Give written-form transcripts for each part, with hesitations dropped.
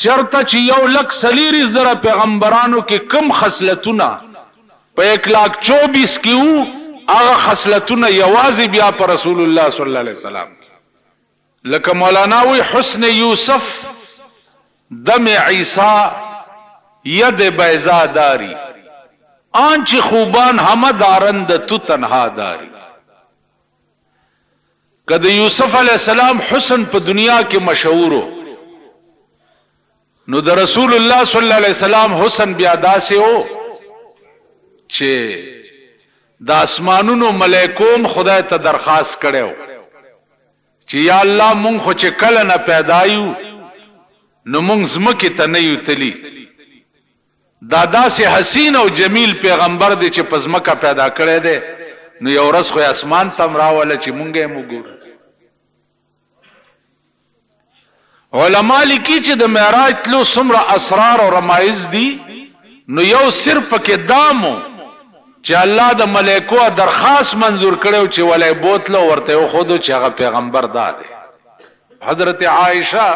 چرته چې 1,40,000 پیغمبرانو کې کم خصلتونه په 1,24,000 کې وو هغه خصلتونه یوازې بیا پر رسول الله صلی الله علیه وسلم لکه مولانا وی حسن یوسف دم عیسی ید بیضا داری آنچ خوبان همه دارند تو تنها داری که د یوسف علیہ السلام حسن په دنیا کې مشهورو نو د رسول الله صلی الله علیه وسلم حسن بیا داسې و چې د اسمانونو ملائکوم خدای ته درخواست کړو چې یا الله مونږ خو چې کله نه پیدا یو نو مونږ زمکه ته نه یو تلی دا داسې حسین او جمیل پیغمبر دی چې پزمکه پیدا کړی دی نو یو ورځ خو اسمان تم راوله چې مونږ یې وګورو علماء لیکي چې د معراج تلو څومره اسرار او رمایز دي نو یو صرف کې دامو چې الله د ملائکو درخواست منظور کړو چې ولای بوتلو ورته خود چې هغه پیغمبر داده حضرت عائشہ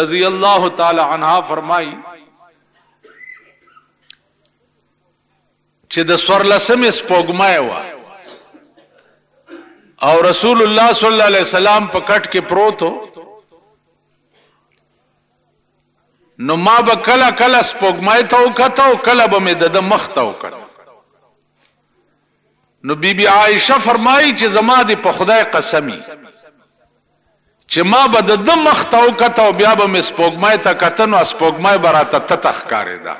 رضی اللہ تعالی عنہا فرمائی چې د سورلسمې سپوږمۍ و او رسول الله صلی الله علیه وسلم په کټ کې پروت و نو ما به کله کله سپوږمۍ ته وکته او کله به مې د مخ ته وکته نو بیبي عائشه فرمایي چې زما دې په خدای قسمی چې ما به د مخ ته وکته او بیا به مې سپوږمۍ ته کته نو سپوږمۍ به راته تتخ ښکارېده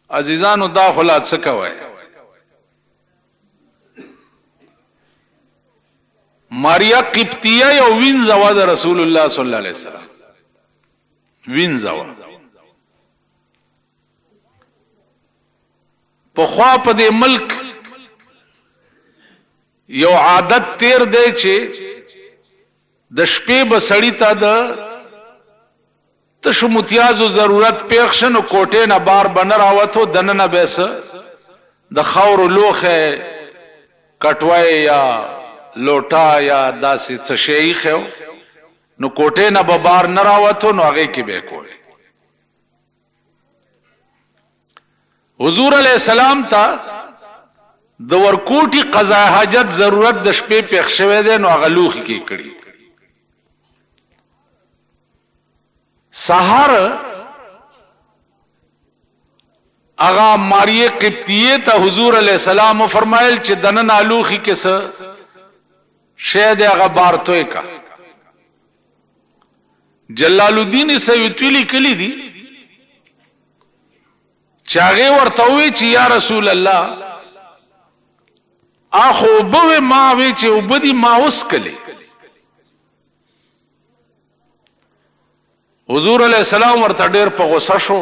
عزیزانو دا خلات څه کوئ ماریا قبطیه یو وینځوه د رسول الله صلی الله علیه وسلم وینځوه په خوا په دې ملک یو عادت تیر دی چې د شپې به سړی ته د تشو متیازو ضرورت پیښ شنو کوټې نه بار بنه راوتو دننه بیس د خاور لوخه کټوای یا لوټا یا داسې څه شی خو نو کوټې نه به بار نه راوتو نو هغه کې به کول حضور علیہ السلام ته د ورکوټي قضا حاجت ضرورت د شپې پیښ شوه دی نو هغه لوخ کې کړی سحر اغا ماریه قبطیه ته حضور علیہ السلام فرمایل چې دنن الوخي کې څه شاید هغه بارتوي کا جلال الدین سیوطی کلی دی چاغه ورته وی چې یا رسول الله اخو به ما وی چې وبدي ما اوس کلی حضور علیہ السلام ورته ډیر په غوسه شو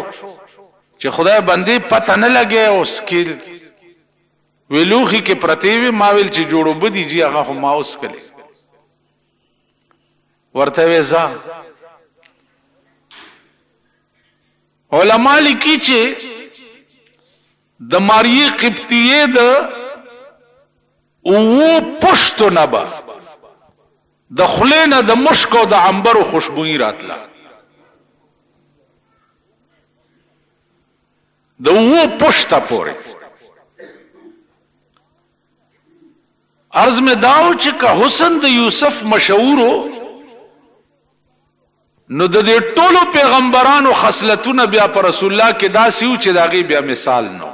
چې خدای بندي پته نه لګي او سکیل ویلوخي کې پرتیوي ما ویل چې جوړو بدی جی هغه خو ما اوس کلی ورته وېزا علماء لیکي چې د ماریه قبطیه د او پښتو نبا د خلینه د مشک او د عنبر خوشبوئی راتله د او پښتا پورې عرض میں داو چې که حسن د یوسف مشهورو نو د دې ټولو پیغمبرانو خصلتونه بیا پر رسول الله کې داسې و چې داغي بیا مثال نو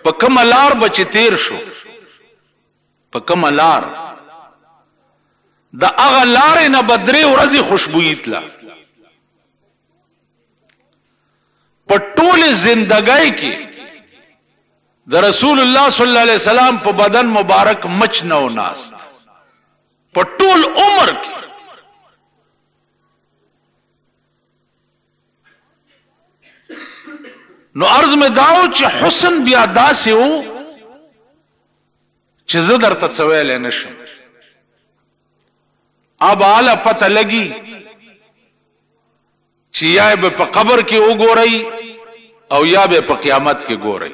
په کوم لار بچ تیر شو په کوم لار د هغه لارې نه بدري ورځي خوشبوئی تلا په ټول زندګۍ کې د رسول الله صلی الله علیه وسلم په بدن مبارک مچ نو ناست په ټول عمر کې نو عرض میں داو چې حسن بیا داسې وو چې زه درته څه ویلی نشم اب اعلی پته لګي چې یا به په قبر کې وګورئ او یا به په قیامت کې ګورئ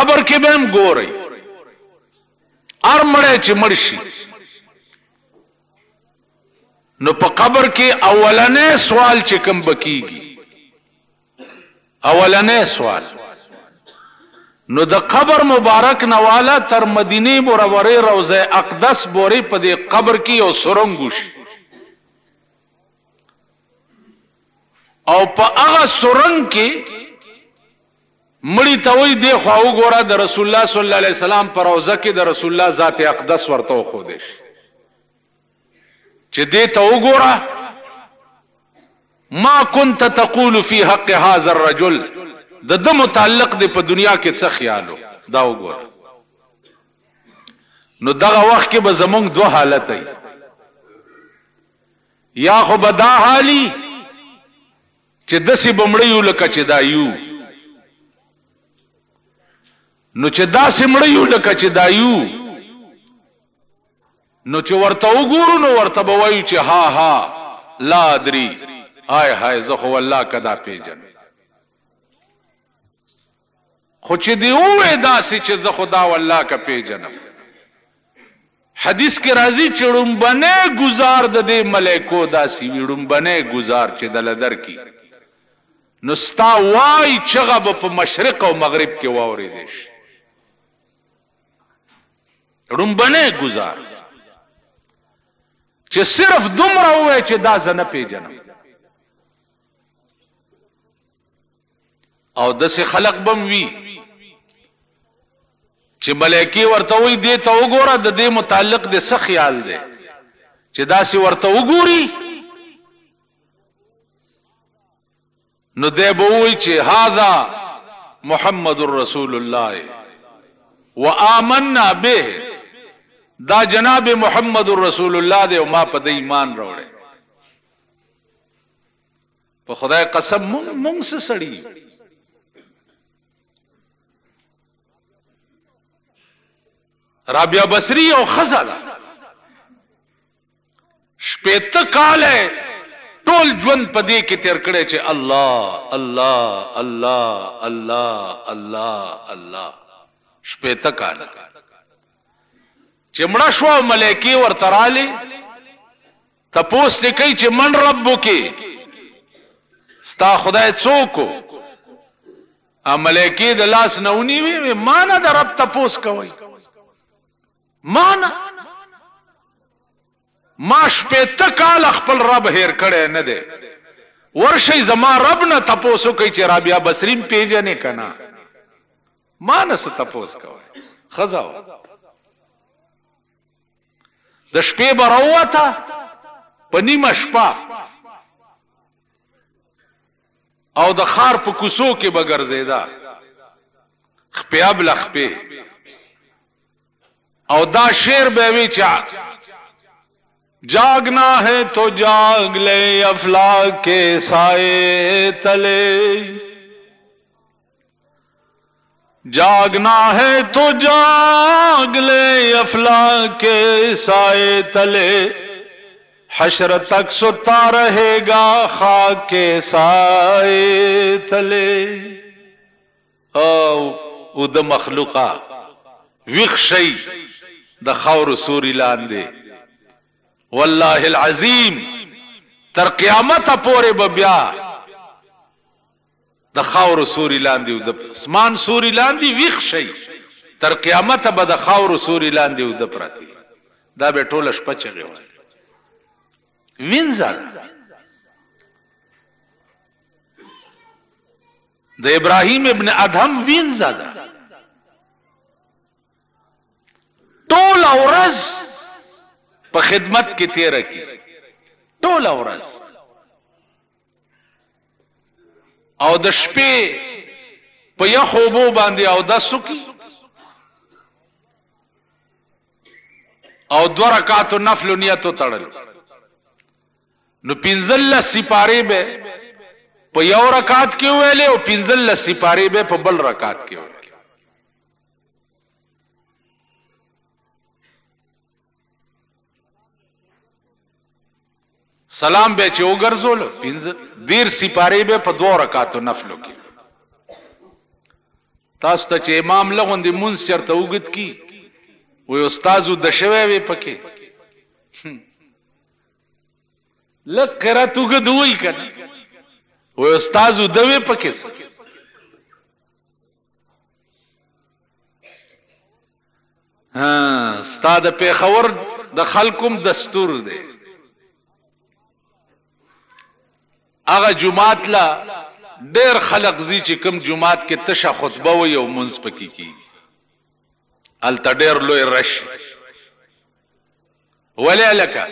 قبر کې به هم ګورئ هر مړی چې مړ شي نو په قبر کې اولنې سوال چې کوم بکیږي اولنې سوال نو د قبر مبارک نواله تر مدینه منوره روضه اقدس بوري په دې قبر کې یو سرنګ شي او په هغه سرنګ کې مړی ته وای دی خو وګوره د رسول الله صلی الله علیه وسلم پر روضه کې د رسول الله ذات اقدس ورته خو دې چې دې ته وګوره ما كنت تقول في حق هذا الرجل د متعلق دی په دنیا کې څه خیالو دا وګوره نو دغه وخت کې به زمونږ دوه حالت ای یا خو به دا حالي چې دسی بمړیو لکه چې دا یو نو چې دا سمړیو لکه چې دا یو نو چې ورته وګورو نو ورته به وایو چې ها ها لا ادري هاي هاي زه خو الله کدا پیژن خو چې دی وې داسې چې زه خدا والله کا پیژنم حدیث کې راځي چې ړومبنه گزار د دې ملائکو داسې ړومبنه گزار چې دل در کی نو ستا وای چغه په مشرق او مغرب کې واورې دي ړومبنه گزار چې صرف دومره وای چې دا زنه پیژنم او دسه خلق بم وی چې ملائکی ورته وی دی ته وګوره د دې متعلق د څه خیال دی چې دا سی ورته وګوري نو دی به وی چې هاذا محمد رسول الله وآمنا به دا جناب محمد رسول الله دی او ما په دې ایمان راوړې په خدای قسم مونږ سره سړی رابعه بصری او خزاله شپېته کاله ټول ژوند پدې کې تیر کړي چې الله الله الله الله الله الله شپېته کاله چې مړه شو ملائکی ورته رالي تپوس کوي چې من ربک ستا خدای څوک ا ملائکی د لاس نونی وي ما نه د رب تپوس کوي ما شپېته کال خپل رب هیر کړي نه دی ورشي زما رب نه تپوسو کوي چې رابعه بصری پیژنې کنا ما نه ست تپوس کوي خزاو د شپې براوته په نیمه شپه او د خار په کوسو کې بغرزیدا خپې ابل خپې او دا شعر به وی چا جاگنا ہے تو جاگ لے افلاک کے سائے تلے جاگنا ہے تو جاگ لے افلاک کے سائے تلے حشر تک ستا رہے گا خاک کے سائے تلے او د مخلوقا ویخ شي د خاور سوري لاندې والله العظیم تر قیامت پورې بیا د خاور سوري لاندې د اسمان سوري لاندې ویخ شي تر قیامت به د خاور سوري لاندې د پراتی دا به ټوله شپه چغي وای وینځل د ابراهیم ابن ادهم وینځل ټول ورځ په خدمت کې تیر کی ټول ورځ او د شپې په یخو بو باندې او د سکی او 2 رکعات نفل نیت تړل نو 15 سپاره به په یو رکعت کې ویلې او 15 سپاره به په بل رکعت کې ویلې سلام به چې وګرځول 15 سپاره به په 2 رکعاتو نفلو کې تاسو ته چې امام لغوندې مونځ چرته اوږد کی وی استازو د شوی وی پکې لږ قرات اوږد وی کنه وی استازو د وی پکې ستا د پیښور د خلکم دستور دی هغه جمعات لا ډېر خلق زی چې کوم جمعات کې تشه خطبه وي او منځ پکې کیږي هلته ډېر لوی رش ولې هلکه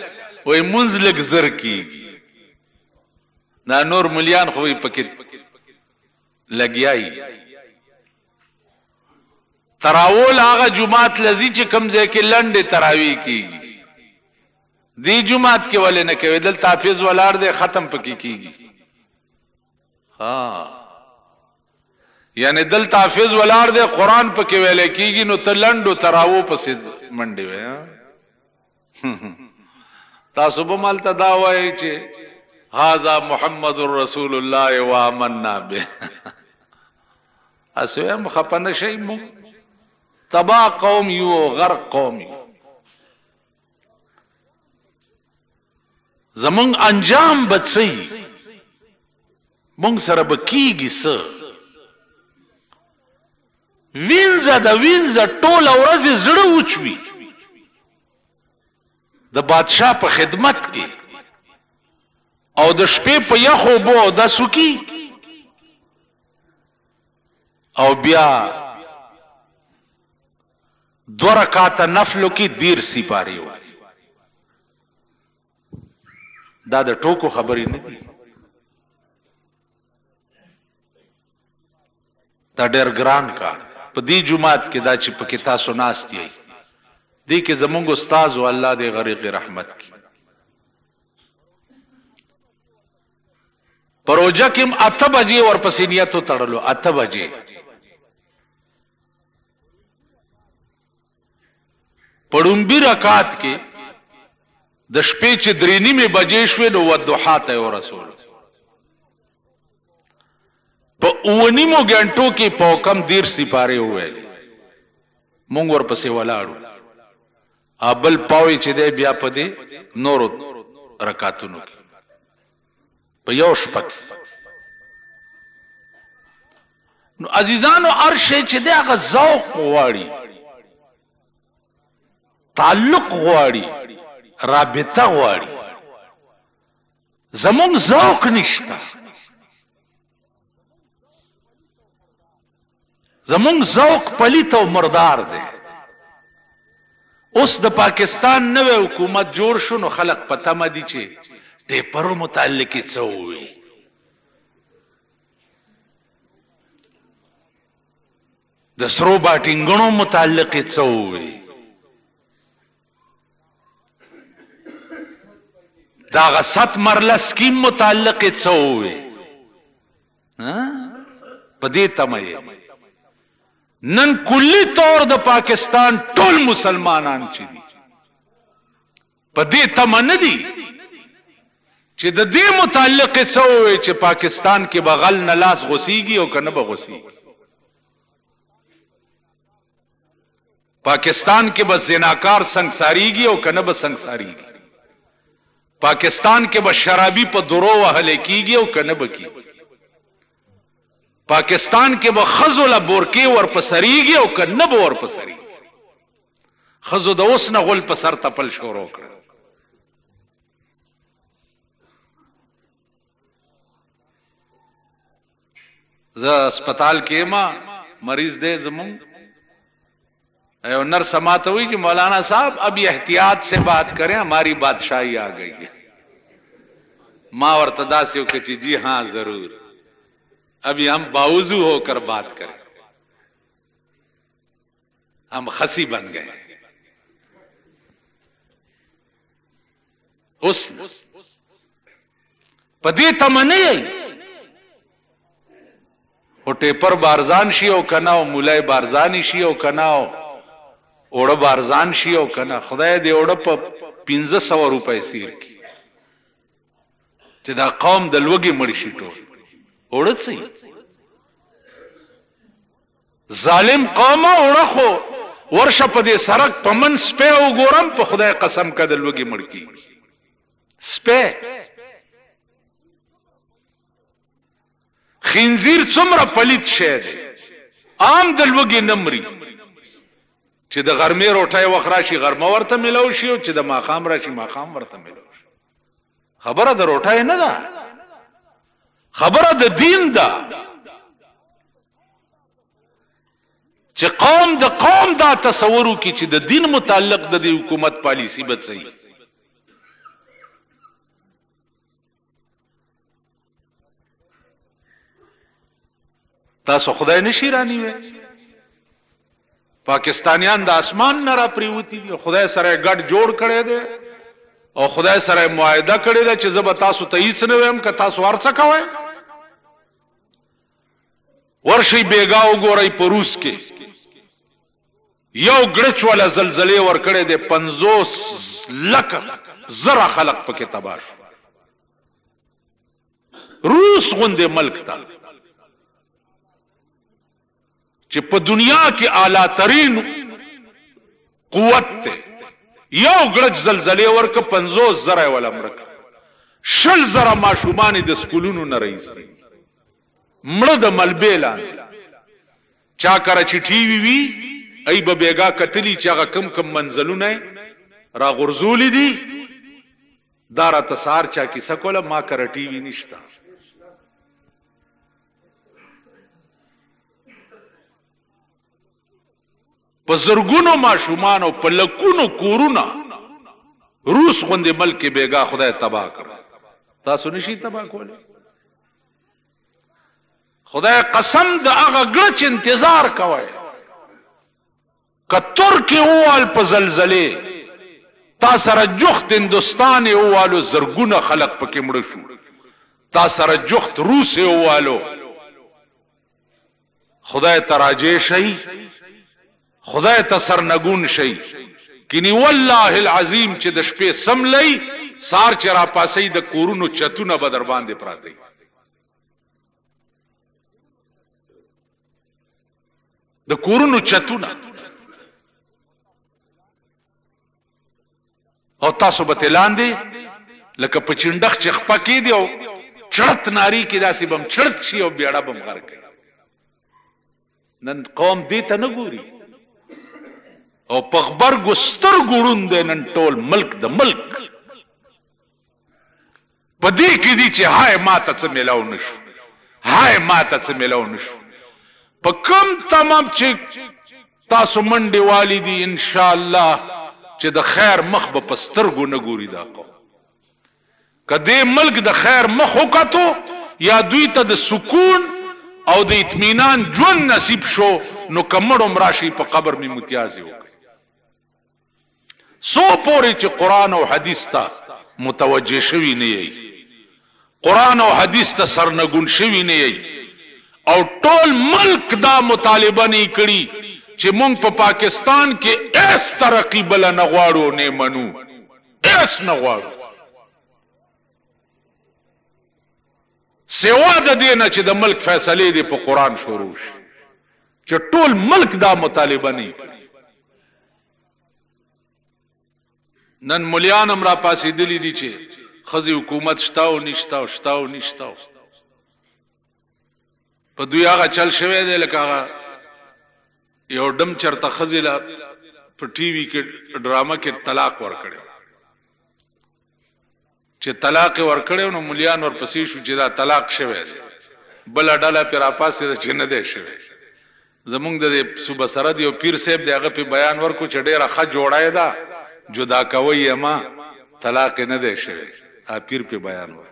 وایي منځ لږ زر کیږي دا نور ملیان خو وایي پکې لګیایي تراول هغه جمعات لذي چې کوم ځای کې لنډې تراوی کیږي دی جمعات کې ولې نه کوي دلته حافظ ولاړ دی ختم پکې کیږي یعنی دلته حافظ ولاړ دی قرآن پکې ویل کیږي نو ته لنډو تراو پسې منډې وې تاسو به مالته دا وایي چې هذا محمد رسول الله وآمنا به اسوی هم خپه نه شئ مونږ تبا قوم یو غرق قوم یو زمونږ انجام بڅي مونږ سره به کیږي څه وینځه د وینځه ټوله ورځ زړه وچوي د بادشاه په خدمت کې او د شپې په یخو بو د سوکی او بیا 2 رکعات نفلو کی دیر سپاری ہو دا د ټوکو خبرې نه دي دا ډېر ګران کار په دې جمعات کې دا چې پکې تاسو ناست یې دې کې زمونږ استاد او الله دې غریق رحمت کی پروژه کې 8 بجې ورپسې نیت تړلو 8 بجې پړومبي رکعات کې د شپې چې 3:30 بجې شوې نو ودحا ته ورسول په 9 غنټو کې په کم دیر سپاره وویل مونږ ورپسې ولاړو ابل پاوي چې دی بیا په دې نور رکعاتونو کې په یو شپه نو عزیزانو ارشه چې دی هغه ذوق غواړي تعلق غواړي رابطه غواړي زمونږ ذوق نشته زمونږ ذوق پلیت او مردار دی اوس د پاکستان نوې حکومت جوړ شو نو خلق پته مدي چې ټیپرو متعلق څه وي د سرو باټینګونو متعلق څه وي دا غصت مرله سکیم متعلق څه وي په دې تمه نن کلی طور د پاکستان ټول مسلمانان چې دي په دې تمه نه دي چې د دې متعلق څه وي چې پاکستان کې بغل نه لاس غوسیږي او کنه به غوسیږي پاکستان کې بس زناکار سنگساریږي او کنه به سنگساریږي پاکستان کې به شرابي په درو وهل کېږي او کنه به کېږي پاکستان کې به خزو له بورکې ورپسریږي او کنه به ورپسریږي خزو د اوس نه غول په سر تپل شروع کړ زه اسپیټال کې ما مریض دے زمون ایو نرس سماته ہوئی کہ مولانا صاحب ابھی احتیاط سے بات کریں ہماری بادشاہی آ گئی ہے ماں اور تداسیوں کے جی ہاں ضرور ابھی ہم باوضو ہو کر بات کریں ہم خسی بن گئے حسن پدی تمنے او ټیپر بارزان شي او کنا او مولای بارزانی شي او کنا او اوړه بارزان شي او کنا خدای دې اوړه په 1500 روپۍ سیر کی چې دا قوم د لوګي مړ شي ټول اوړه سي ظالم قوم اورخو ورشه په دې سرک په من سپه وګورم په خدای قسم کده لوګي مړکی سپه خنزیر څومره پلیت شه دی عام د لوګي نمرې چې د غرمې روټای وخت راشي غرمه ورته ملو شي او چې د ماقام راشي ماقام ورته ملو شي خبره د روټای نه ده خبره د دین ده چې قوم د قوم دا تصورو کی چې د دین متعلق د حکومت پالیسی بد صحیح تاسو خدای نشی رانی وې پاکستانیان د اسمان نه را پریوتی دي خدای سره ګډ جوړ کړي دي او خدای سره معاهده کړي ده چې زب تاسو ته هیڅ نه ویم که تاسو ورڅ کوئ ورشي بیګاو ګورئ په روس کې یو ګړچ ولا زلزلې ور کړي دي 50 لک زره خلق پکې تباہ روس غوندې ملک ته چې په دنیا کې اعلی ترين قوت ته یو ګړچ زلزلې ورک 50 زره ولا مرک شل زره ماشومان د سکولونو نه رئیس مړه د ملبې لاندې چا کر چې ټي وي ای به بیګا کتلی چې هغه کم منزلونه را غرزول دي دارا تسار چا کیسه کوله ما کر ټي وي نشتا په زرګونو ماشومان او په لکونو کورونه روس غوندې ملک بیګا خدای تباہ کړ تاسو نشي تباہ کوله خدای قسم د هغه ګړچ انتظار کوي کتر کې اوال په زلزلې تا سره جخت هندستان اوالو زرګونه خلق پکې مړ شو تا سره جخت روس اوالو خدای تراجه شي خدای ته سرنګون شي کینی والله العظیم چې د شپې سم لئی سار چې را پاسې د کورونو چتونه بدر باندې پراته د کورونو چتونه او تاسو به تلاندې لکه په چندخ چې خپه کې دی او چړت ناری کې داسې بم چړت شي او بیاړه بم غر کوي نن قوم دې ته نه ګوري او په خبر ګستر ګړون دی نن ټول ملک د ملک په دې کې دي چې هاي ماته څه ملاو نشو هاي ماته څه ملاو نشو په کوم تمام چې تاسو منډې والی دي ان شاء الله چې د خیر مخ به پسترګو نه ګوري دا کو کدی ملک د خیر مخ وکاتو یا دوی ته د سکون او د اطمینان ژوند نصیب شو نو کمړو مراشي په قبر می متیازي وکړي سو پوری چې قران او حدیث ته متوجه شوی نه یي قران او حدیث ته سرنګون شوی نه یي او ټول ملک دا مطالبه نه کړي چې مونږ په پاکستان کې اس ترقی بل نه غواړو نه منو اس نه غواړو سوا د دې نه چې د ملک فیصله دی په قران شروع شي چې ټول ملک دا مطالبه نه کړي نن مليانم را پاسې دلی دي چې خزي حکومت شتاو نشتاو شتاو نشتاو په دوی هغه چل شوی دی لکه هغه یو ډم چرته خزیلا په ټي وي کې ډرامه کې طلاق ورکړي چې طلاق ورکړي نو مليان ورپسې شو چې دا طلاق شوی دی بل ډاله پر اپاسه چې نه دی شوی زمونږ د صوبه سره دی او پیر صاحب دی هغه په بیان ورکو چې ډیره ښه جوړای دا جدا کوي ما طلاق نه دی شوی ا پیر په بیان ور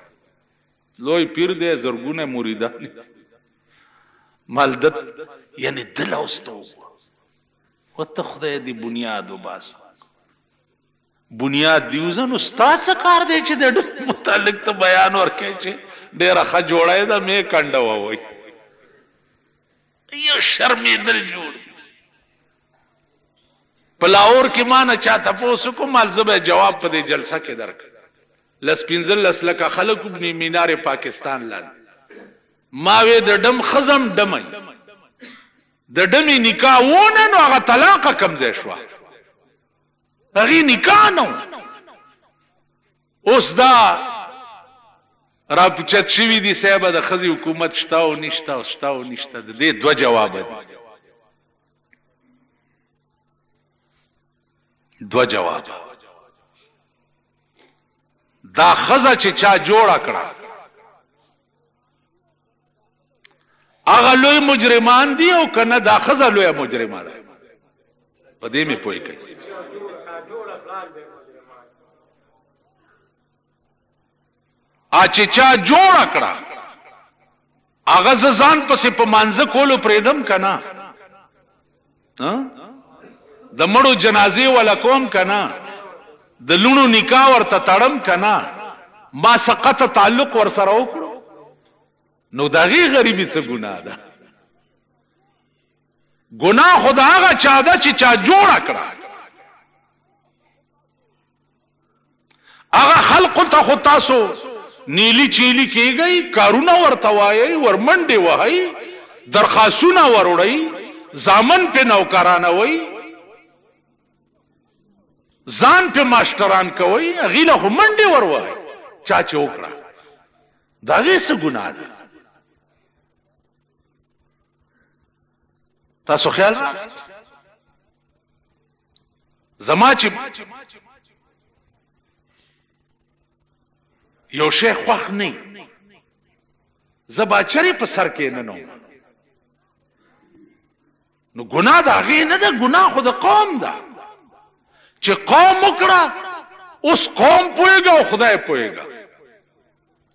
لوی پیر دی زرګونه مریدان مالدت یعنی دل اوستو وته خدای دی بنیاد وباس بنیاد دیوزن استاد څه کار دی چې د متعلق ته بیان ورکړي چې ډیره ښه جوړای دا مې کنده وای یو شرمې دل جوړ پلاور کې ما نه چاته پوسو کوم ملزمه جواب په دې جلسه کې درک لس پنځل لس لکه خلک په مینار پاکستان لاندې ما وې د ډم خزم ډمای د ډمې نکاح ونه نو هغه طلاقه کم ځای شوه هغې نکاح نه اوس دا راپوچت شوي دي صاحبه د ښځې حکومت شته او نشته او شته او نشته د دې دوه جوابه دي دوه جوابه دا ښځه چې چا جوړه کړه هغه لوی مجرمان دي او که نه دا ښځه لویه مجرمه ده په دې مې پوه کوي چې چا جوړه کړه هغه زه ځان پسې په مانځه کولو پرېږدم که نه د مړو جنازې وله کوم که نه د لوڼو نکاح ورته تړم که نه ما سقطه تعلق ورسره وکړو نو د هغې غریبي څه ګناه ده ګناه خو د هغه چا ده چې چا جوړه کړه هغه خلقو ته خو تاسو نیلی چیلی کېږئ کارونه ورته وایئ ورمنډې وهئ درخواستونه وروړئ زامن پې نوکرانوئ ځان پې ماشټران کوئ هغې له خو منډې وروهئ چا چې وکړه د هغې څه ګناه ده تاسو خیال را زما چې یو شی خوښ نه زه با چرې په سر کې نه نوم نو ګناه د هغې نه ده ګناه خو د قوم ده چې قوم وکړه اوس قوم پوهېږه او خدای پوهېږه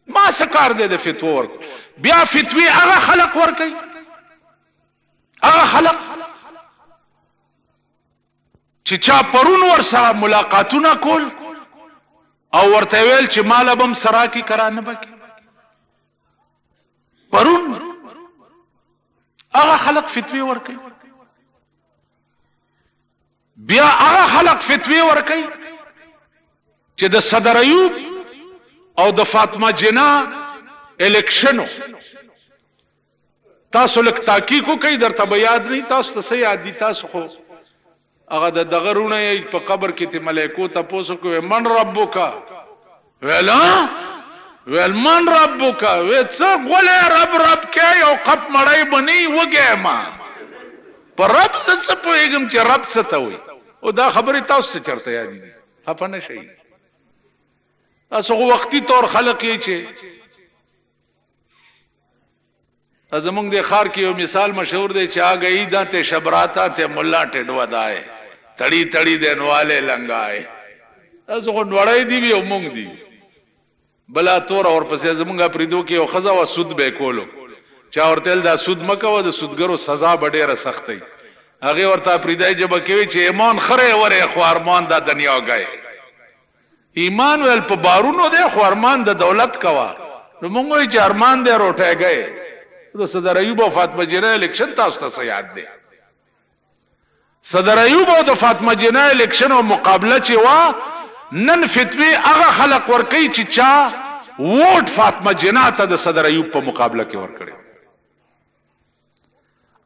ما څه کار دی د فتوو ورکړ بیا فتوې هغه خلق ورکوي هغه خلق چې چا پرون ورسره ملاقاتونه کول او ورته ویل چې ماله به م سره کي که رانه به کي پرون هغه خلق فتوې ورکوي بیا هغه خلق فتوې ورکوي چې د صدر ایوب او د فاطمه جنا الیکشنو تاسو لږ تحقیق وکئ درته به یاد نه تاسو ته څه یاد دي تاسو خو هغه د دغه رونه یې په قبر کې ته ملایکو تپوس وکړو من ربک ویل ویل من ربک وی څه غولې رب کې یو قپ مړی بنی وږی ما په رب څه پوهېږم چې رب څه ته وایي او دا خبرې تاسو ته چېرته یادې دي خفه نه شئ تاسو خو وختي طور خلق یې چې زمونږ د ښار کې یو مثال مشهور دی چې آ گئی دا تے شبراتا تے ملا ټډوا دائے تړي تړي دینواله لنګای تاسو خو نوړای دی او مونږ دی بلا تور اور پسې زمونږه پریدو کې یو خزا و سود به کولو چا ورتل دا سود مکو د سودګرو سزا ډېره سختي هغه ورته پریدای جب کوي چې ایمان خره وره خو ارمان د دنیا گئے ایمان ول په بارونو دی خو ارمان د دولت کوا نو مونږ چې ارمان دې روټه گئے د صدر ایوب او فاطمه جنا الیکشن تاسو ته یاد دی صدر ایوب او د فاطمه جنا الیکشن او مقابله چې وا نن فتوی هغه خلق ورکي چې چا ووټ فاطمه جنا ته د صدر ایوب په مقابله کې ورکړي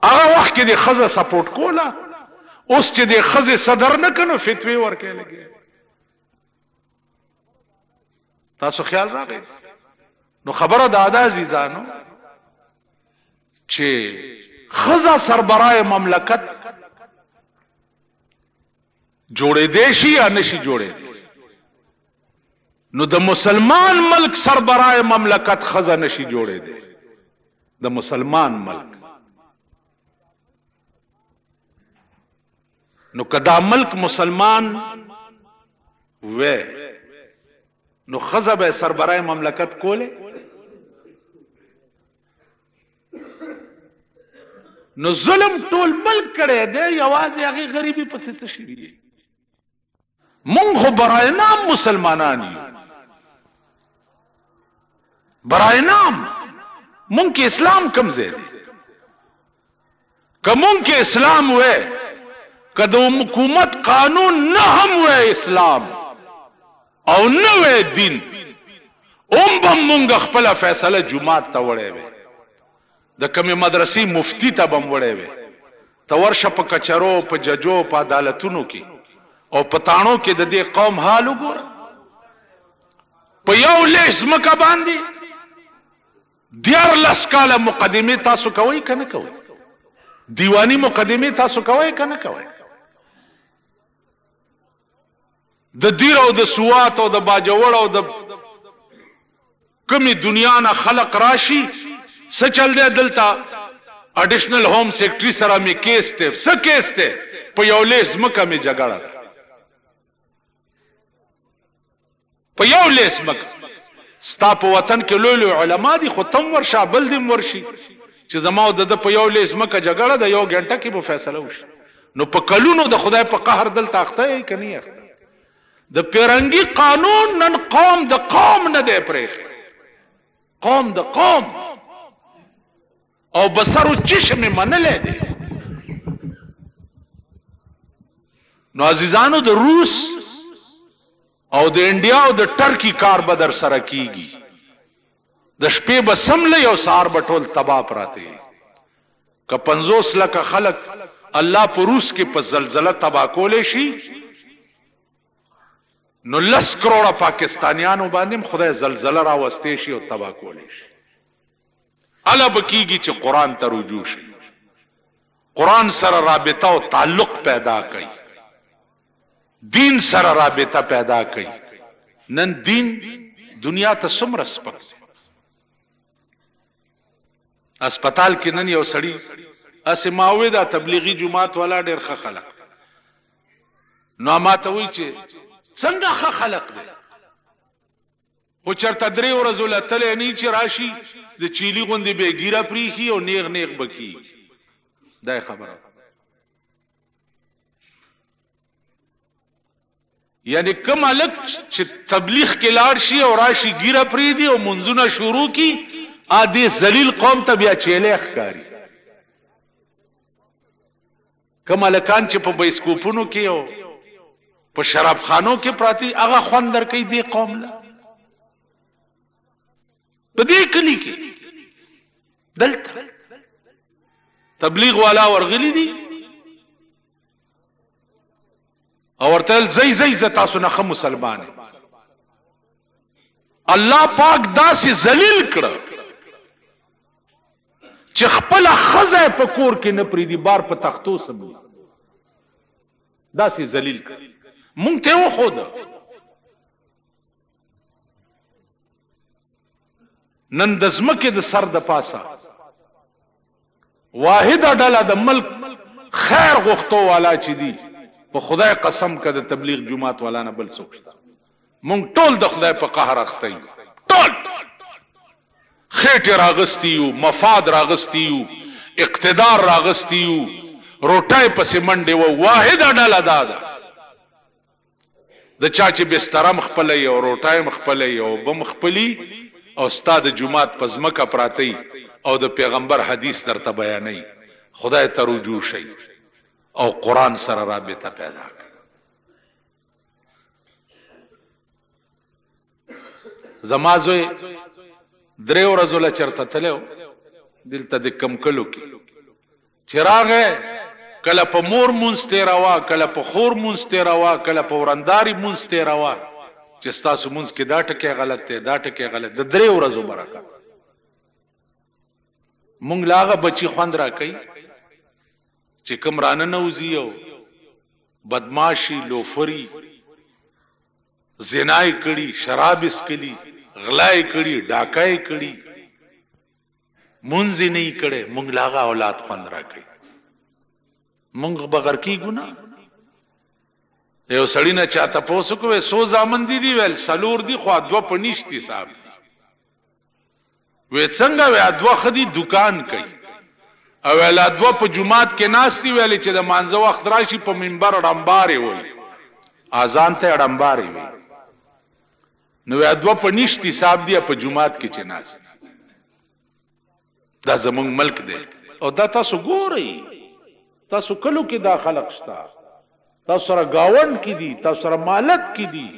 هغه وخت کې د خزه سپورټ کوله اوس چې د خزه صدر نه کنو فتوی ورکړي لګي تاسو خیال راغی نو خبره د ادا عزیزانو چې خزه سربرای مملکت جوړې دی شي یا نشي جوړې نو د مسلمان ملک سربرای مملکت خزه نشي جوړې دی د مسلمان ملک نو کدا ملک مسلمان وې نو خزه به سربرای مملکت کوله نو ظلم ټول ملک کړي دی یوازې هغه غریبي پسې تشریږي مونږ خو برای نام مسلمانان یو برای نام مونږ کې اسلام کم ځای دی که مونږ کې اسلام وې که د حکومت قانون نه هم وې اسلام او نه وې دین به مونږ خپله فیصله جماعت ته وړی وې د کمی مدرسې مفتی ته بم وړی وې تورشه په کچرو په ججو په عدالتونو کې او په تاڼو کې د دې قوم حال وګوره. په یو لیش ځمکه باندې 14 کاله مقدمې تاسو کوئ که نه کوئ؟ دیوانی مقدمې تاسو کوئ که نه کوئ؟ د دیر او د سوات او د باجوړ او د کمی دنیا نه خلق راشي څه چل دی دلته اډیشنل ہوم سیکرټري سره می کیس ته څه کیس ته په یو لیس ځمکه می جګړه په یو لیس ځمکه ستا په وطن کې لوی لوی علما دي خو تم ورشه بل دې ورشي چې زما د په یو لیس ځمکه جګړه د یو غنټه کې به فیصله وشي. نو په کلونو د خدای په قهر دلته اخته یې که نه اخته؟ د پیرنګي قانون نن قوم د قوم نه دی پرېښی، قوم د قوم او بسرو چشم منلی دی. نو عزیزانو د روس او د انډیا او د ټرکی کار به در سره کیږي. د شپې به سملی او سهار به ټول تباه پراته که 50 لکه خلک الله په روس کې په زلزله تباه کولی شي نو 10 کروڑه پاکستانیانو باندې خدای زلزله راوستی شي او تباه کولی شي. الا بکیږي چې قرآن ته رجوع شي، قرآن سره رابطه او تعلق پیدا کوي، دین سره رابطه پیدا کوي. نن دین دنیا ته څومره سپک دی. اسپتال کې نن یو سړی اسې ماوی دا تبلیغي جماعت والا ډېر ښه خلق نو ما ته وایي چې څنګه ښه خلق دی خو چېرته 3 ورځو له تلی نه چې راشي د چیلي غوندې به ګیره پریښي او نیغ نیغ به کېږي. دا یې خبره یعنی کوم هلک چې تبلیغ کې لاړ شي او راشي ګیره پرېږدي او منځونه شروع کړي دې ذلیل قوم ته بیا چیلی ښکاري. کوم هلکان چې په بایسکوپونو کې او په شرابخانو کې پراته هغه خوند درکوي دې قوم له. په دې کلي کې دلته تبلیغ والا ورغلي دي او ورته ویل زی زه تاسو نه ښه مسلمان یم. الله پاک داسې ذلیل کړه چې خپله ښځه په کور کې نه پرېږدي بار په تختو سموي. داسې ذلیل کړه مونږ ته یې وښوده. نن د ځمکې د سر د پاسه واحده ډله د ملک خیر غوښتو والا چې دي په خدای قسم که د تبلیغ جماعت والا نه بل څوک شته. مونږ ټول د خدای په قهر اخته یو، ټول خېټې راغستي یو، مفاد راغستي یو، اقتدار راغستي یو، روټۍ پسې منډې وه. واحده ډله دا ده د چا چې بسترم خپله او روټۍ خپله او بم خپلي او ستا د جومات په ځمکه پراته او د پیغمبر حدیث درته بیانوي. خدای ته رجوع شئ او قرآن سره رابطه پیدا کړئ. زما زوی 3 ورځو له چېرته تلی و دلته د کمکلو کې چې راغی کله په مور مونځ تېروه، کله په خور مونځ تېروه، کله په ورنداري مونځ تېروه چې ستاسو مونځ کې دا ټکی غلط دی دا ټکی غلط. د 3 ورځو برکت مونږ له هغه بچي خوند راکوي چې کوم راننوځي او بدماشي لوفري زنای کړي، شراب اسکلي، غلای کړي، ډاکای کړي، مونځ یې نه کړی. مونږ له هغه اولاد خوند راکوي. مونږ بغیر کېږو نه. یو سړي نه چا تپوس وکړو 100 زامن دي ویل 4 دي خو 2 په نیشتي صاحب دي. وی څنګه وی 2 ښه دي دکان کوي او ویل 2 په جومات کې ناست دي ویلې چې د مانځه وخت راشي په منبر ړمبارې وایي اذان ته ړمبارې وي. نو وی 2 په نیشتي صاحب دي په جومات کې چې ناست. دا زمونږ ملک دی او دا تاسو ګورئ. تاسو کلو کې دا خلق شته، تاسو سره گاونډ کې دي، تاسو سره مالت کې دي.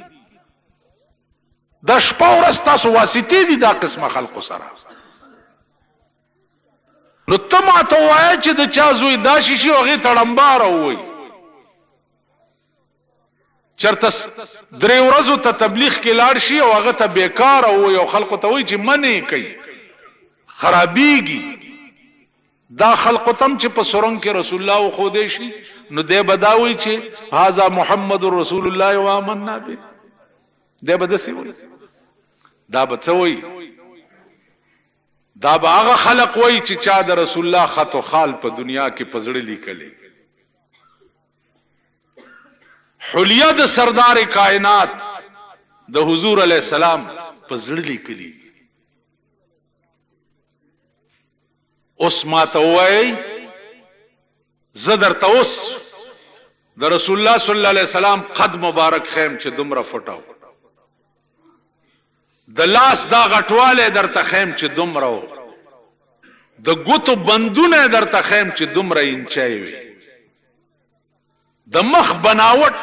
دا شپه ورځ تاسو واسطې دي دا قسمه خلقو سره. نو ته ماته ووایه چې د چا زوی داسې شي او هغې ته ړمباره ووایي چرته 3 ورځو ته تبلیغ کې لاړ شي او هغه ته بیکاره ووایي او خلقو ته وایي چې منې کوي خرابېږي دا خلقو تم چې په سرنګ کې رسول الله وښودی شي نو دی به دا وایي چې هذا محمد رسول الله وآمنا به دی به داسې وایي دا به څه وایي دا به هغه خلق وایي چې چا د رسول الله خط و خال په دنیا کې په زړه لیکلی حلیه د سردار کائنات د حضور علیه السلام په زړه لیکلی اوس ما ته ووایئ زه درته اوس د رسول الله صلی الله علیه وسلم قد مبارک خیم چې دومره فټاو د لاس دا غټوالی درته خیم چې دومره و د ګوتو بندونه درته خیم چې دومره انچی وي د مخ بناوټ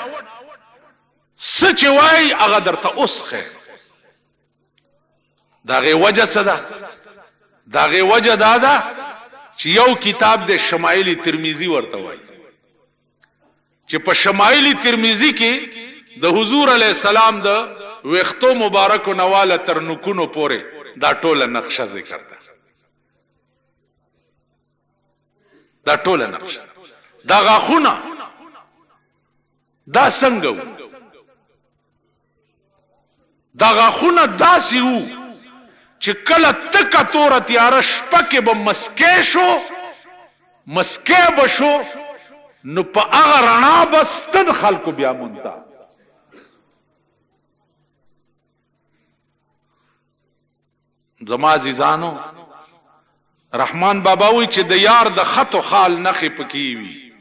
څه چې وایي هغه درته اوس خیم د هغې وجه څه ده د هغې وجه دا ده چې یو کتاب د شمایل ترمذی ورته وایي چې په شمایل ترمذی کې د حضور علیه السلام د ویختو مبارکو نواله تر نکونو پورې دا ټوله نقشه ذکر ده دا ټوله نقشه دا غاښونه دا څنګه وو دا غاښونه داسې وو چې کله تکه توره تیاره شپه کې به مسکی شو مسکی به شو نو په هغه رڼا به ستن خلکو بیا مونته زما عزیزانو رحمان بابا وی چې د یار د خط و خال نخې پکې وي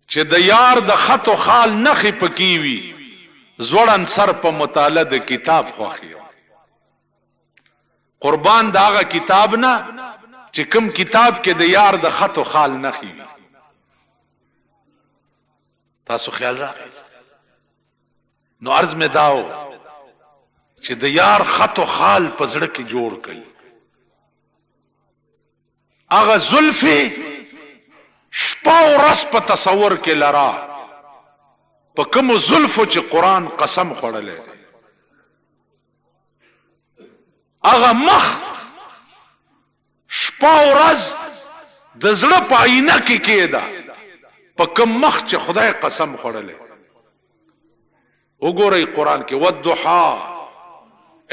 چې د یار د خط و خال نخې پکې وي زوړن سر په مطالعه د کتاب خوښي قربان د هغه کتاب نه چې کوم کتاب کې د یار د خط و خال نخې وي تاسو خیال راغی نو عرض مې داو چې د یار خط و خال په زړه کې جوړ کړي هغه زلفې شپه او ورځ په تصور کې لرا په کومو زلفو چې قرآن قسم خوړلی هغه مخ شپه او ورځ د زړه په آینه کې کېده په کوم مخ چې خدای قسم خوړلی وګورئ قرآن کې والضحا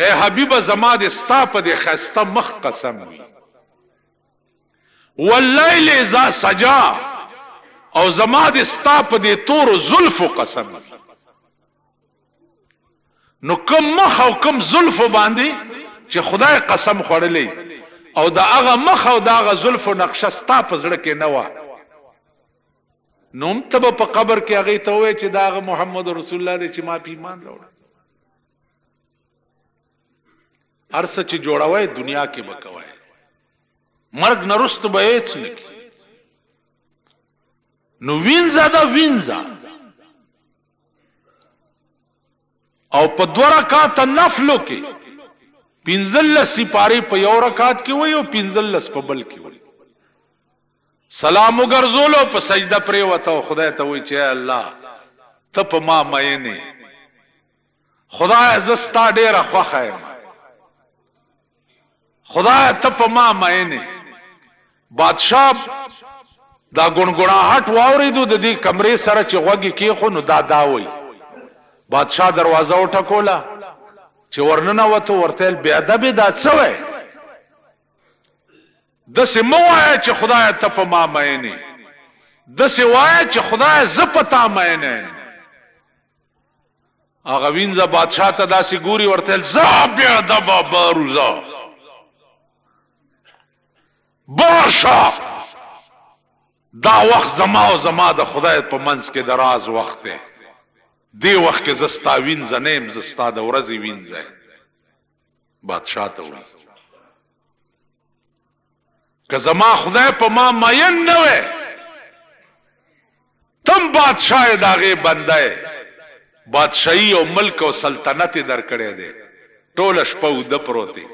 اے حبیب زما د ستا په دې ښایسته مخ قسم وي واللیل اذا سجا او زما د ستا په دې تورو زلفو قسم وي نو کم مخ او کم زلفو باندې چې خدای قسم خوړلی او دا هغه مخ او دا هغه زلفو نقشه ستا په زړه کې نه وه نو هم ته به په قبر کې هغې ته ووایې چې دا هغه محمد رسول الله دی چې ما په ایمان راوړه هر څه چې جوړوئ دنیا کې به کوئ مرګ نه وروسته به هېڅ نه کړي نو وینځه ده وینځه او په 2 رکعاته نفلو کې 15 سپارې په یو رکعت کې وایي او 15 په بل کې وایي سلام وګرځولو په سجده پرېوته او خدای ته وایي چې الله ته په ما مین یې خدایه زه ستا ډېره خوښه یم خدایه ته په ما مین یې بادشاه دا ګونګړاهټ واورېدو د دې کمرې سره چې غوږ یې کېښو نو دا وایي بادشاه دروازه وټکوله چې ورننوتو ورته ویل بې ادبې دا څه وی داسې مه وایه چې خدایه ته په ما مین یې داسې وایه چې خدایه زه په تا مین یم هغه وینځه بادشاه ته داسې ګوري ورته ویل ځه بې ادبه باروزه باشه دا وخت زما او زما د خدای په منځ کې د راز وخت دی دی وخت کې زه ستا وینځه نه یم زه ستا د ورځې وینځه یم بادشاه ته وایي که زما خدای په ما مین نه وی تم بادشاه یې د هغې بنده یې بادشاهي او ملک او سلطنت یې درکړی دی ټوله شپه اوده پروت دی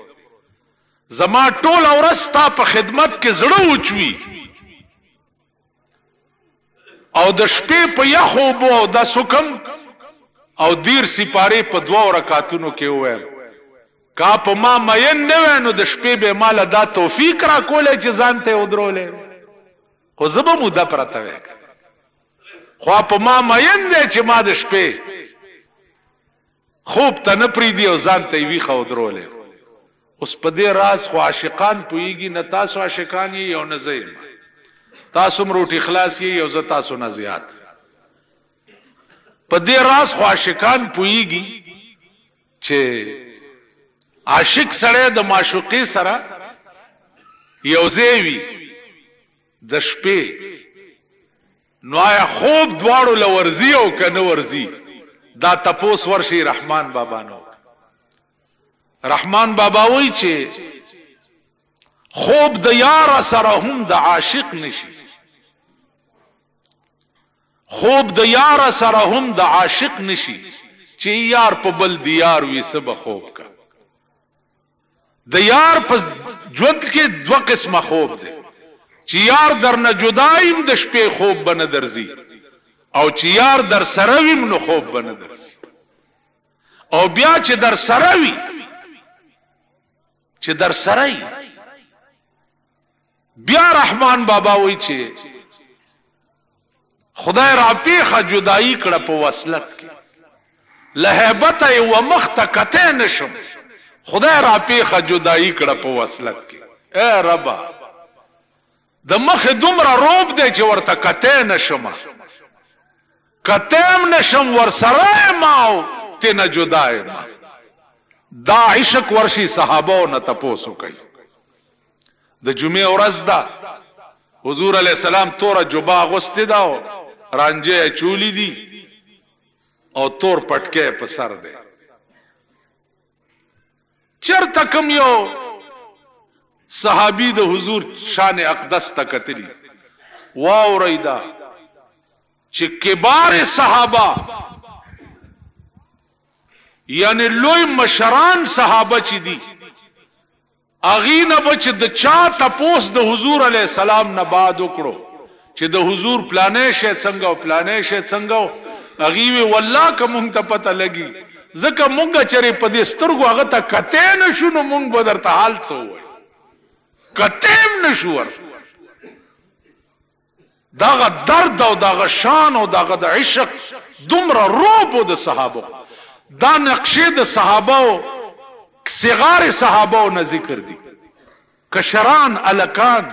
زما ټول ورځ ستا په خدمت کې زړه وچوي او د شپې په یخو اوبو اودس وکم او دیر سپارې په 2 رکعتونو کې ووایم کا په ما مین نه وای نو د شپې به مال دا توفیق را کولای چې ځان ته ودرولې خو زبه موده پرته وای خو په ما مین دی چې ما د شپې خوب ته نه پریدي او ځان ته وی خو ودرولې اوس په دې راز خو عاشقان پويږي نه تاسو عاشقان یې او نه زیم تاسو مروټي خلاص یې او زه تاسو نه زیات په دې راز خو عاشقان پويږي چې عاشق سره د معشوقي سره یو ځای د شپې نو آیا خوب دواړو لورزي او کنه ورزي دا تپوس ورشي رحمان بابا نو رحمان بابا وای چې خوب د یار سره هم د عاشق نشي خوب د یار سره هم د عاشق نشي چې یار په بل دیار وي سبا خوب کا د یار په ژوند کې 2 قسمه خوب دي چې یار در نه جدایم د شپې خوب بنه درځي او چې یار در سره ویم نو خوب بنه درځي او بیا چې در سره وي چې در سره بیا رحمان بابا وای چې خدای را پیخه جدائی کړه په وصلت کې لهبت او مختکته نشم خدای را پیخه جدائی کړه په وصلت کې اے ربا د مخ دومره روب دی چې ورته کته نشم کتم نشم ور سره ماو تنه جدای ما دا عشق ورشي صحابو نه تپوسو کوي د جمعې ورځ دا حضور علیہ السلام تور جبا غوسته دا رانجه چولی دی او تور پټکه په سر دی چرته کم یو صحابی د حضور شان اقدس تکتلی واو ریدا چې کبار صحابه یعنی لوی مشران صحابه چي دي اغینه بچ د چا تپوس د حضور علی السلام نه بعد وکړو چې د حضور پلانې شه څنګه او پلانې شه څنګه اغي والله کوم ته پته لګي ځکه مونږ چرې په دې سترګو هغه ته کته نشو نو مونږ به درته حال سو کتم نشو داغه درد او داغه شان او داغه د عشق دومره روب د صحابه دا نقشه د صحابه صغار صحابه نه ذکر دي کشران الکان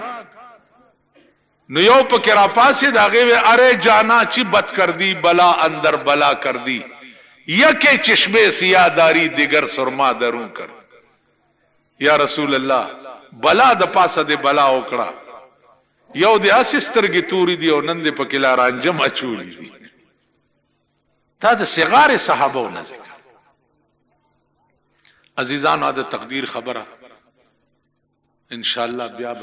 نو یو پکې را پاسې داغه اره جانا چې بد کر دی بلا اندر بلا کر دی یکه چشمه سیاداری دیگر سرما درون کر یا رسول الله بلا د پاسه د بلا وکړه یو د اسسترګي توري دی او نن د پکې لا رانجم اچولې دي تا د صغار صحابه نه ذکر عزیزانو د تقدیر خبره ان شاء الله بیا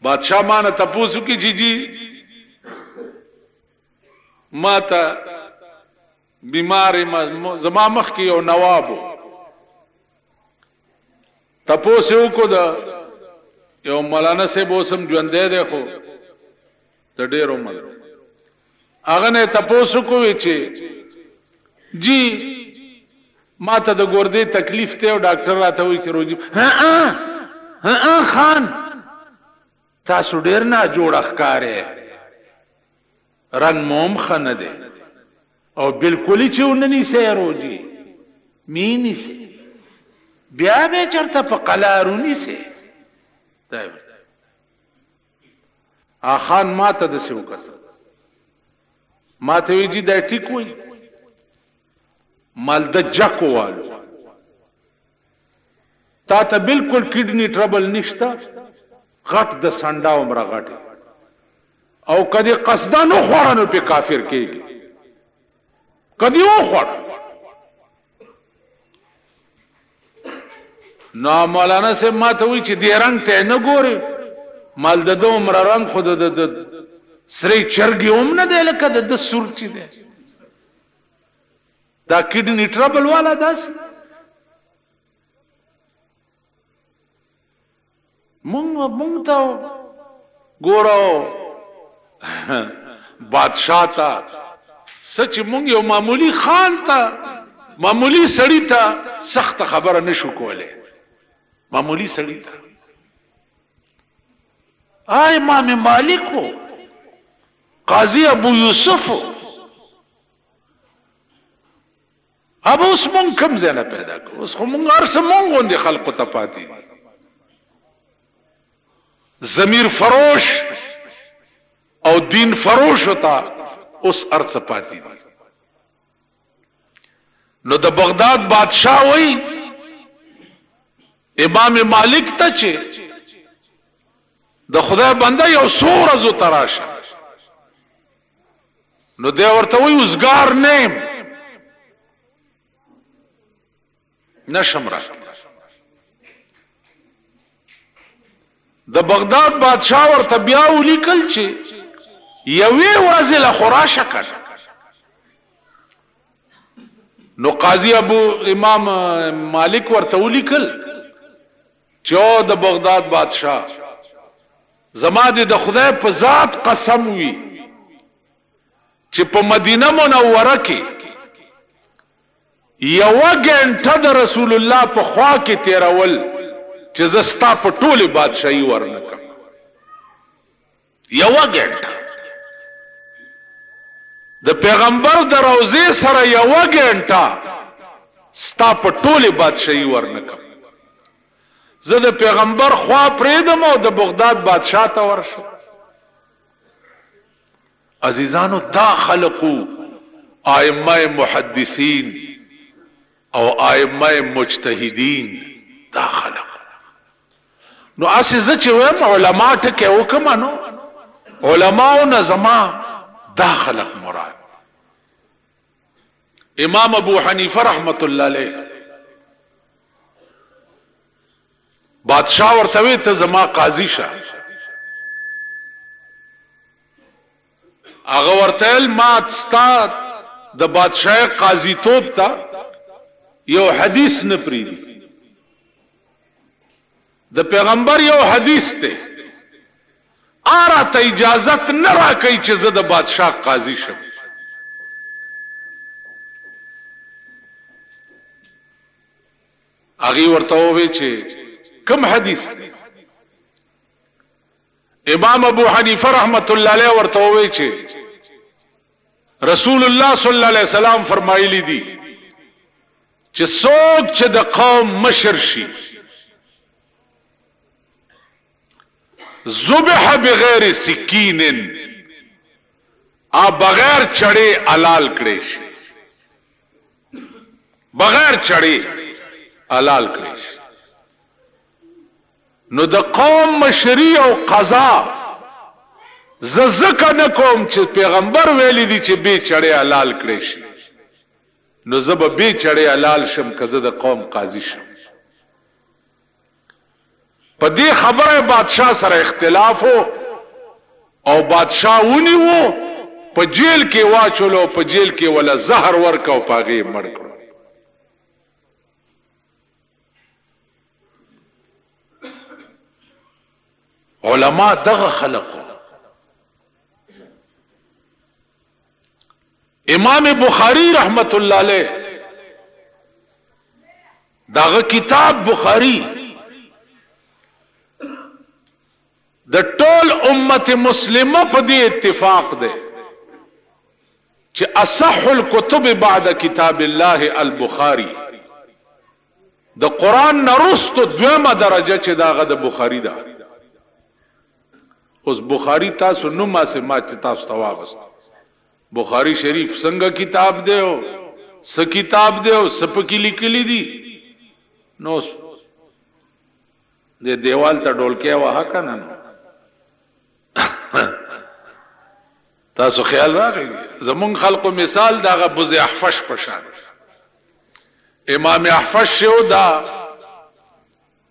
بادشاہ مانا تپوسو کی جی ما تا بیمار زما مخ کی او نوابو تپوسو کو دا یو مولانا سے بوسم ژوندې ده خو د ډېرو عمر هغه نه تپوسو کوي چې جی ما ته د ګردې تکلیف ته او ډاکټر راته وایي چې روزي ها خان تاسو ډېر نه جوړ ښکارې رنگ موم خنه ده او بالکل چې ونني سي روزي ميني سي بیا به چرته په قلارونی سي خان ما ته د څه وکړه ما ته وی دا ټیک وای مال د جکو والو تا ته بالکل کډنی ټربل نشتا غټ د سنډا عمر غټ او کدی قصدانو خورانو په کافر کېږي کدی و خور نو مولانا سے ما ته وی چې دی رنگ ته نه ګوري مال د عمر رنگ خود د سری چرګي هم نه دی لکه د سور چي دی دا کډنی ټربل والا داس مونږ ته ګورو بادشاہ تا سچ مونږ یو معمولی خان تا معمولی سړی تا سخت خبره نشو کوله معمولی سړی تا امام مالک قاضی ابو یوسف اب اوس مونږ کم ځای پیدا کو اوس خو مونږ هر څه مونږ غوندې خلقو ته پاتې ضمیر فروش او دین فروش ہوتا اوس ارڅ پاتې دي نو د بغداد بادشاہ وای امام مالک ته چې د خدای بنده یو سور ازو تراشه نو دی ورته وای اوسګار نیم نشم را د بغداد بادشاہ ورته بیا ولیکل چې یوې ورځې له خراشه کړ نو قاضی ابو امام مالک ورته ولیکل چې د بغداد بادشاہ زما د خدای په ذات قسم وي چې په مدینه منوره کې یو غنټه د رسول الله په خوا کې تیرول چې زستا په ټوله بادشاہي ورنکم یو غنټه د پیغمبر د روزه سره یو غنټه ستا په ټوله بادشاہي ورنکم زه د پیغمبر خوا پریدم او د بغداد بادشاہ ته ورشم عزیزانو دا خلقو ائمه محدثین او ائمه مجتهدین دا خلق نو اسی زه چې وایم علما ټکه وکم نو علماء نظما دا خلق مراد امام ابو حنیفه رحمت الله علیه بادشاہ ورته ته زما قاضی شه هغه ورته ما ستا د بادشاہ قاضی توب تا یو حدیث نه پریدي د پیغمبر یو حدیث ته آره ته اجازت نه راکې چې زه د بادشاہ قاضی شم هغه ورته وی چې کوم حدیث امام ابو حنیفه رحمت الله علیه ورته وی چې رسول الله صلی الله علیه وسلم فرمایلی دي چې څوک چې د قوم مشر شي ذبح بغیر سکین بغیر چړې حلال کړي شي بغیر چړې حلال کړي شي نو د قوم مشری او قضا زکه نه کوم چې پیغمبر ویلی دي چې به چړې حلال کړي شي نو زب به چړې حلال شم کزه د قوم قاضي شم په دې خبره بادشاہ سره اختلاف او بادشاہ ونی وو په جیل کې واچولو په جیل کې ولا زهر ورکاو پاغي مړ کړو علماء دغه خلق امام بخاری رحمت الله علیه دغه کتاب بخاری د ټول امت مسلمه په دې اتفاق ده چې اصح الكتب بعد کتاب الله البخاری د قران نرستو دویمه درجه چې داغه د بخاری ده اوس بخاری تاسو نو ما سه ما چې تاسو تواغست بخاری شریف څنګه کتاب دی او س کتاب دی او سپکی لیکلی دي نو د دیوال ته ډولکیا وها کنه تاسو خیال راغی زمون خلقو مثال داغه بوز احفش پشان امام احفش شو دا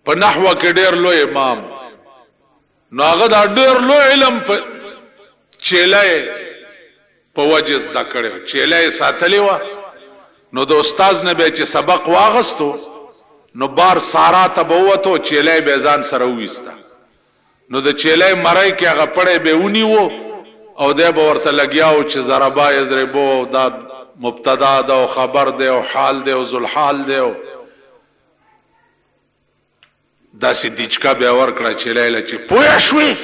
په نحوه کې ډیر لوی امام نو هغه دا ډیر لوی علم په چیلای په وجه زده کړو چیلای ساتلی و نو د استاد نه به چې سبق واغستو نو بار سارا ته به وته چیلې به ځان سره وېستا نو د چیلې مړای کې هغه پړې به ونیو او د به ورته لګیاو چې ضربا یضربو دا مبتدا دا او خبر دی او حال دی او ذل حال دی دا سي دچکا به ور کړه چیلې لچ پوه شوې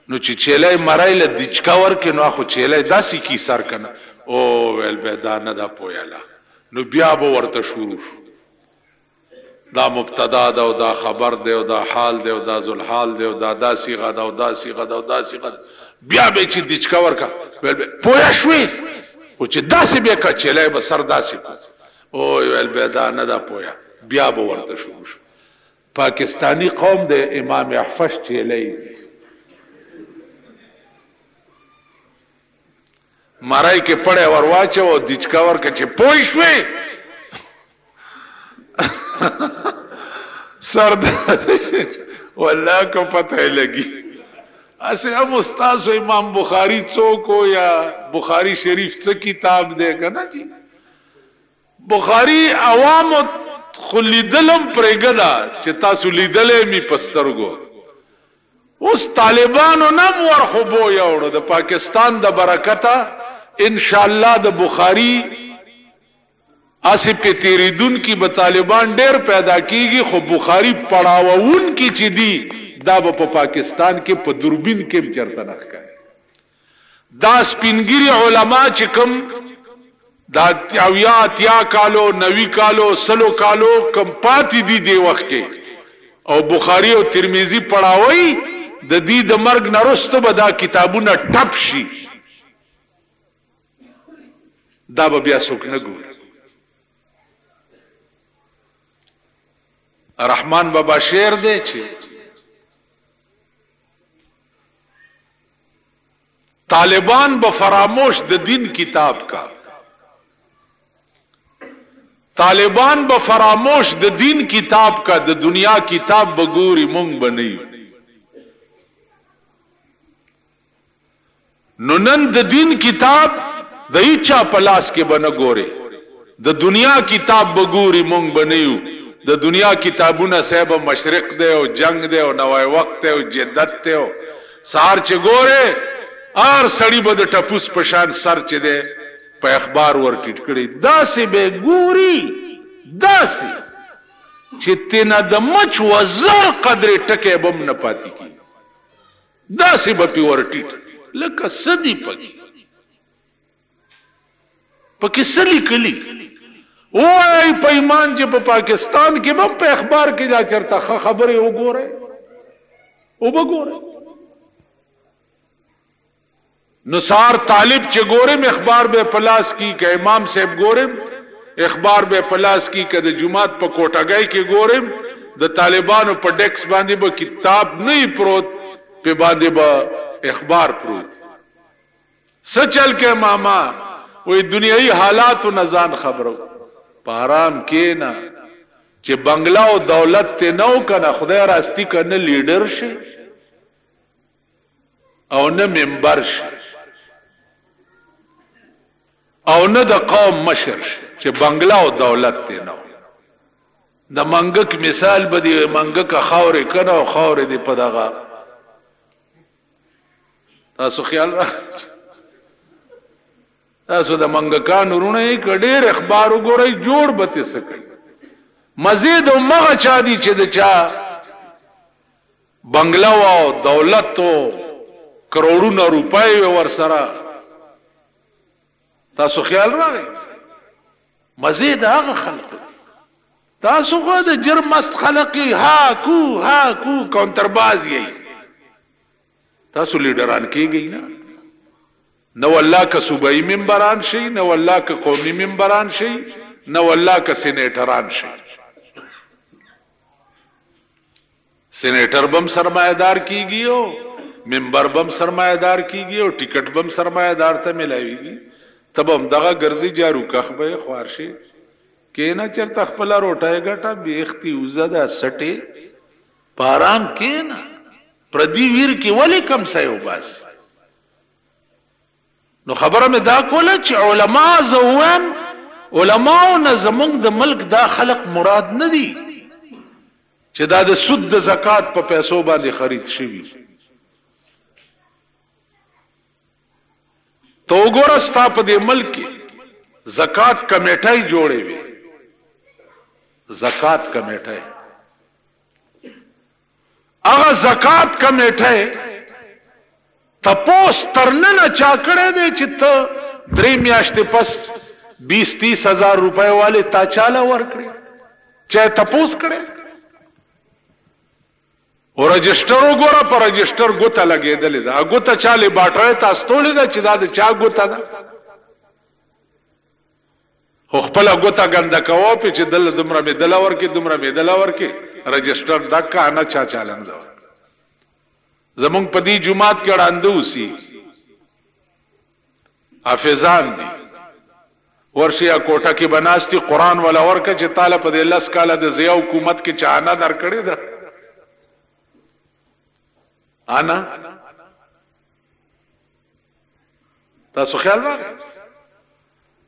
نو چې چیلې مړای له دچکا ور کې نو خو چیلې داسي کی سر کنه او ول به دا نه دا پویاله نو بیا به ورته شروع دا مبتدا دا او دا خبر دی او دا حال دی او دا ذل حال دی او دا صيغه دا او دا صيغه دا او دا صيغه بیا به چې دچکا ورکا ول به پوه شوې او چې داسې به کا چیلې به سر داسې او ول به دا نه دا پویا بیا به ورته شروع پاکستانی قوم د امام احفش چیلې مارای کې پړې ورواچو او دچکا ورکه چې پوي شوې سر والله کو پته لګي اسه هم استاد امام بخاری څوک یا بخاری شریف څه کتاب دی کنه جی بخاری عوام خلیدلم پرګدا چې تاسو لیدلې می پسترګو اوس طالبانو نم ورخبو یوړو د پاکستان د برکته ان شاء الله د بخاری اسی په تیریدون کی به طالبان ډیر پیدا کیږي خو بخاری پڑھاوون کی چې دی دا په پاکستان کې په دوربین کې چرته نه ښکاري دا سپینګری علما چې کوم دا یا کالو 90 کالو 100 کالو کم پاتې دي دی وخت کې او بخاری او ترمذی پڑھاوي د دې د مرګ نرسته به دا کتابونه ټپ شي دا به بیا څوک نه ګوري رحمان بابا شعر دی چې طالبان به فراموش د دین کتاب کا طالبان به فراموش د دین کتاب کا د دنیا کتاب بګوري مونږ بنئ نو نن د دین کتاب د هیچا پلاس کې بنه ګوري د دنیا کتاب بګوري مونږ بنئ د دنیا کتابونه صاحب مشرق دی او جنگ دی او نوای وخت دی او جدت دی او سار چې ګوره ار سړی به د ټپوس پشان سر چې دی په اخبار ور ټیټ کړي داسې به ګوري داسې چې تینا د مچ وزر قدر ټکه بم نه پاتې کی داسې به پی ور ټیټ لکه صدی پکې سلی کلی وای په ایمان چې په پاکستان کې هم په اخبار کې دا چرته خبره وګوره او وګوره نصار طالب چې ګورم اخبار به پلاس کی که امام صاحب ګورم اخبار به پلاس کی که د جمعات په کوټګای کې ګورم د طالبانو په ډیکس باندې به کتاب نه پروت په باندې به اخبار پروت سچل کې ماما وې دنیوي حالات او نزان خبرو پارام کې نه چې بنگلا او دولت ته نو کنه خدای راستی کنه لیډر شي او نه منبر شي او نه د قوم مشر شي چې بنگلا او دولت ته نو د منګک مثال بدی منګک خاورې کنه او خاورې دی په دغه تاسو خیال را تاسو د منګکان ورونه کډیر اخبار وګورئ جوړ بته سکي مزید مغه چا دي چې د چا بنگلا او دولت او کروڑونه روپۍ ور سره تاسو خیال راغی مزید هغه خلق تاسو خو د جرم مست خلقي ها کو کونترباز یې تاسو لیډران کېږئ نه نو الله کا صوبائی منبران شي نو الله کا قومي منبران شي نو الله کا سینیټران شي سینیټر بم سرمایدار کیږي او منبر بم سرمایدار کیږي او ټیکټ بم سرمایدار ته ملایويږي تب هم دغه ګرځي جارو کخبه خوارشي کینا چرته خپل روټای غټه بیختی وزدا سټي پارام کینا پردی ویر کی ولی کم سایو باس نو خبره مې دا کوله چې علما زوام علماو نه زمونږ د ملک دا خلق مراد نه دي چې دا د سود د زکات په پیسو باندې خرید شوي. تو وګوره ستا په دې ملک کې زکات کمیټه جوړې وي، زکات کمیټه، هغه زکات کمیټه تپوس ترننه چا کړی دی چې ته 3 میاشتې پس 20-30 ہزار روپے والے تا چاله ورکړي، چا تپوس کړي؟ او رجسٹر وګوره، په رجسٹر ګوته لګېدلې ده، ګوته چاله باټره تاسو تولې ده چې دا د چا ګوته ده؟ خو خپل ګوته ګنده کوو په چې دل دمره می دل ورکې دمره می دل ورکې، رجسٹر دکا نه چا چالند زمونږ په دې جمعات کې وړاندې وسی حافظان دي ورشیا کوټه کې بناستی قران ولا ورکه چې تعالی په دې 10 کاله د زیا حکومت کې چانه درکړې ده. انا تاسو خیال راغی؟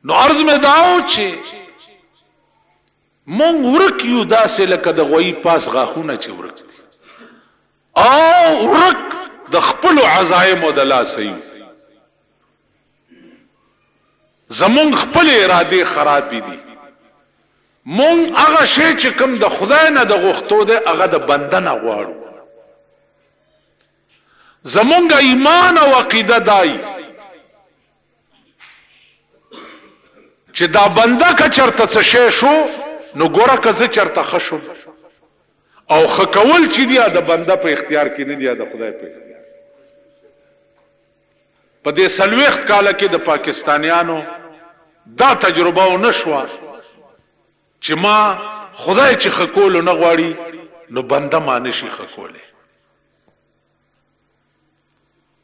نو عرض مې داو چې مونږ ورک یو داسې لکه د غوی پاس غاخونه چې ورک دي، او ورک د خپل عزایم د لاسه یو، زمونږ خپل اراده خراب دي. مونږ هغه شی چې کوم د خدای نه د غوښتو ده هغه د بنده نه غواړو. زمونږ ایمان او عقیده دای چې دا بنده که چرته څه شی شو نو ګوره که زه چرته ښه شم، او ښه کول چې دی د بنده په اختیار کې نه دی، د خدای په اختیار. په دې 40 کاله کې د پاکستانیانو دا تجربه ونه شوه چې ما خدای چې ښه کولو نه غواړي نو بنده ما نشي ښه کولی.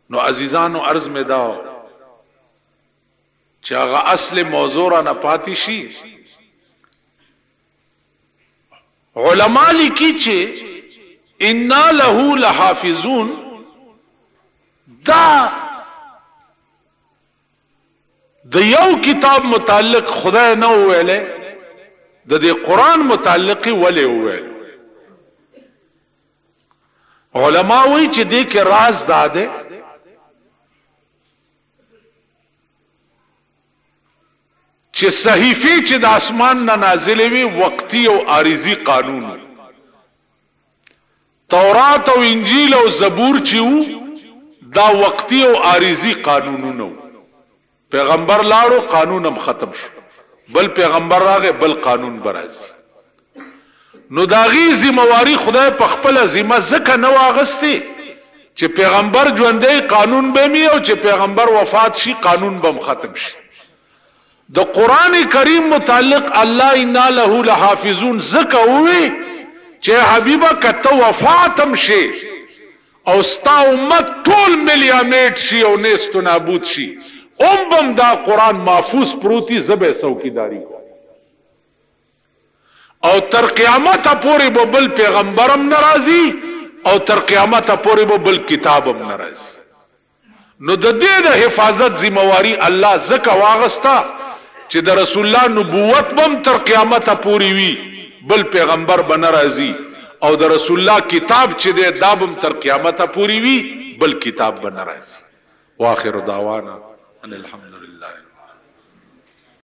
نو عزیزانو عرض مې داو چې هغه اصل موضوع را نه پاتې شي. علما لیکي چې انا له لحافظون، دا د یو کتاب متعلق خدای نه ویلې، د دې قران متعلق ولې ویل؟ علما وایي چې دې کې راز داده چې صحیفه چې د اسمان نه نازلې وي وقتی او عارضی قانون، تورات او انجیل او زبور چې وو دا وقتی او عارضی قانونونه وو. پیغمبر لاړو قانون هم ختم شو، بل پیغمبر راغی بل قانون برازي. نو داغي ذمہواری خدای په خپل ذمہ ځکه نه واغستی چې پیغمبر ژوندې قانون به می او چې پیغمبر وفات شي قانون به ختم شي. د قران کریم متعلق الله انا له لحافظون ذکر وی چې حبیبه کته وفاتم شي او ستا امت ټول ملیامېټ شي او نست نابود شي، بم دا قرآن محفوظ پروتی زبے څوکیداری او تر قیامت پورې به بل پیغمبرم ناراضي او تر قیامت پورې به بل کتابم ناراضي. نو د دې د حفاظت ذمہواری الله زکه واغستا چې د رسول الله نبوت بم تر قیامت پورې وي، بل پیغمبر به ناراضي، او د رسول الله کتاب چې د دابم تر قیامت پورې وي، بل کتاب به ناراضي. واخر دعوانا ان الحمد